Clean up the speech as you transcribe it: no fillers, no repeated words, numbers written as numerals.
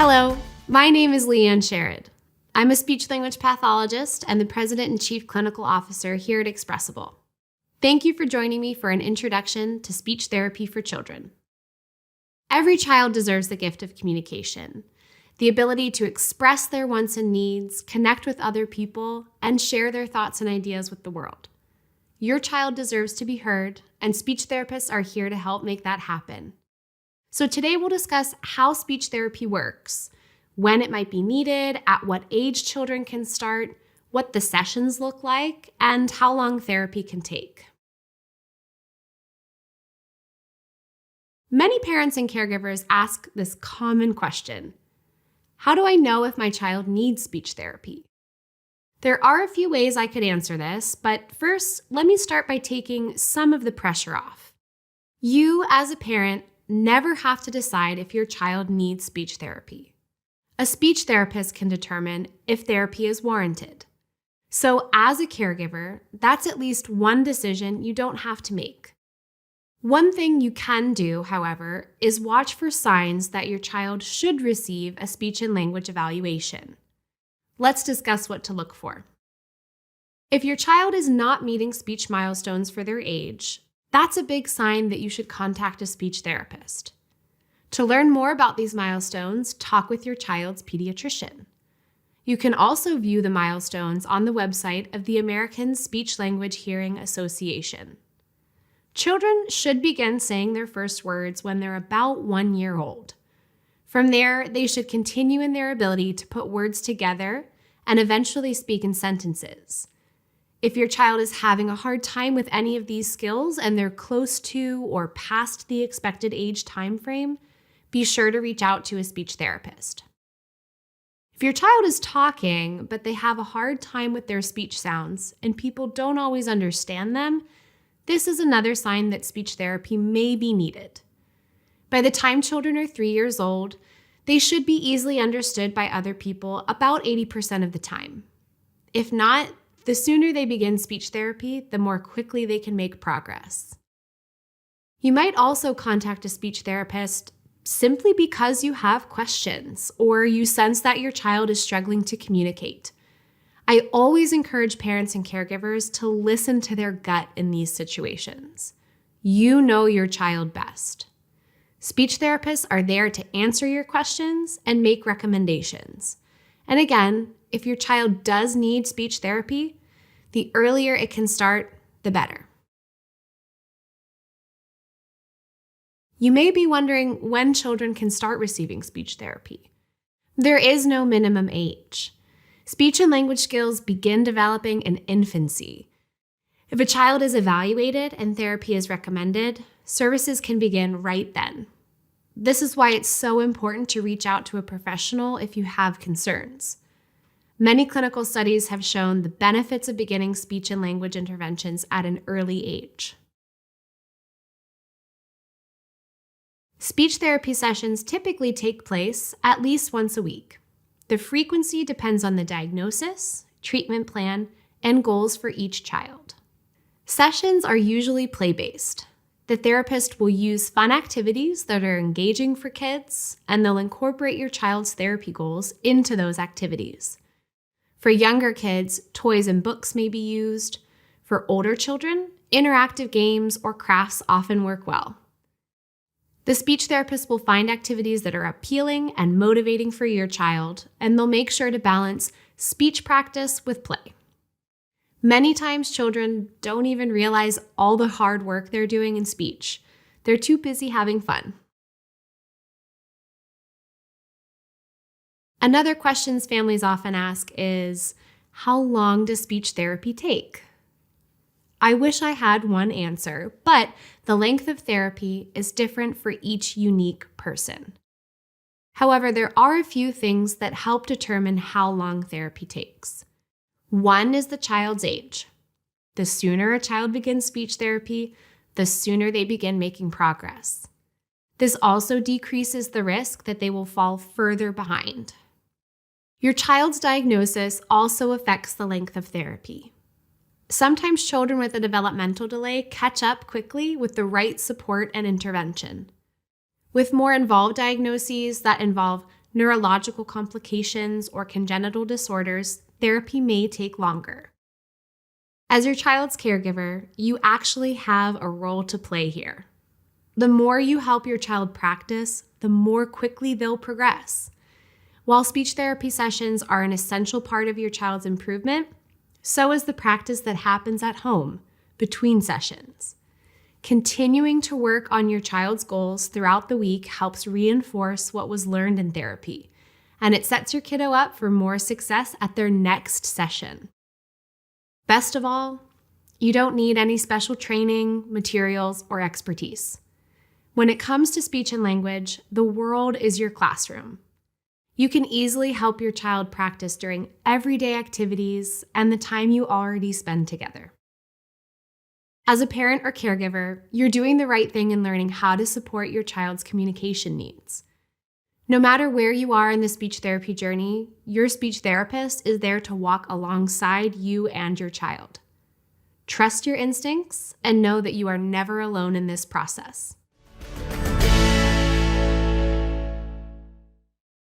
Hello, my name is Leanne Sherrod. I'm a speech-language pathologist and the President and Chief Clinical Officer here at Expressible. Thank you for joining me for an introduction to speech therapy for children. Every child deserves the gift of communication, the ability to express their wants and needs, connect with other people, and share their thoughts and ideas with the world. Your child deserves to be heard, and speech therapists are here to help make that happen. So today we'll discuss how speech therapy works, when it might be needed, at what age children can start, what the sessions look like, and how long therapy can take. Many parents and caregivers ask this common question: how do I know if my child needs speech therapy? There are a few ways I could answer this, but first, let me start by taking some of the pressure off. You, as a parent, never have to decide if your child needs speech therapy. A speech therapist can determine if therapy is warranted. So as a caregiver, that's at least one decision you don't have to make. One thing you can do, however, is watch for signs that your child should receive a speech and language evaluation. Let's discuss what to look for. If your child is not meeting speech milestones for their age, that's a big sign that you should contact a speech therapist. To learn more about these milestones, talk with your child's pediatrician. You can also view the milestones on the website of the American Speech Language Hearing Association. Children should begin saying their first words when they're about 1 year old. From there, they should continue in their ability to put words together and eventually speak in sentences. If your child is having a hard time with any of these skills and they're close to or past the expected age time frame, be sure to reach out to a speech therapist. If your child is talking, but they have a hard time with their speech sounds and people don't always understand them, this is another sign that speech therapy may be needed. By the time children are 3 years old, they should be easily understood by other people about 80% of the time. If not, the sooner they begin speech therapy, the more quickly they can make progress. You might also contact a speech therapist simply because you have questions or you sense that your child is struggling to communicate. I always encourage parents and caregivers to listen to their gut in these situations. You know your child best. Speech therapists are there to answer your questions and make recommendations. And again, if your child does need speech therapy, the earlier it can start, the better. You may be wondering when children can start receiving speech therapy. There is no minimum age. Speech and language skills begin developing in infancy. If a child is evaluated and therapy is recommended, services can begin right then. This is why it's so important to reach out to a professional if you have concerns. Many clinical studies have shown the benefits of beginning speech and language interventions at an early age. Speech therapy sessions typically take place at least once a week. The frequency depends on the diagnosis, treatment plan, and goals for each child. Sessions are usually play-based. The therapist will use fun activities that are engaging for kids, and they'll incorporate your child's therapy goals into those activities. For younger kids, toys and books may be used. For older children, interactive games or crafts often work well. The speech therapist will find activities that are appealing and motivating for your child, and they'll make sure to balance speech practice with play. Many times children don't even realize all the hard work they're doing in speech. They're too busy having fun. Another question families often ask is, how long does speech therapy take? I wish I had one answer, but the length of therapy is different for each unique person. However, there are a few things that help determine how long therapy takes. One is the child's age. The sooner a child begins speech therapy, the sooner they begin making progress. This also decreases the risk that they will fall further behind. Your child's diagnosis also affects the length of therapy. Sometimes children with a developmental delay catch up quickly with the right support and intervention. With more involved diagnoses that involve neurological complications, or congenital disorders, therapy may take longer. As your child's caregiver, you actually have a role to play here. The more you help your child practice, the more quickly they'll progress. While speech therapy sessions are an essential part of your child's improvement, so is the practice that happens at home, between sessions. Continuing to work on your child's goals throughout the week helps reinforce what was learned in therapy, and it sets your kiddo up for more success at their next session. Best of all, you don't need any special training, materials, or expertise. When it comes to speech and language, the world is your classroom. You can easily help your child practice during everyday activities and the time you already spend together. As a parent or caregiver, you're doing the right thing in learning how to support your child's communication needs. No matter where you are in the speech therapy journey, your speech therapist is there to walk alongside you and your child. Trust your instincts and know that you are never alone in this process.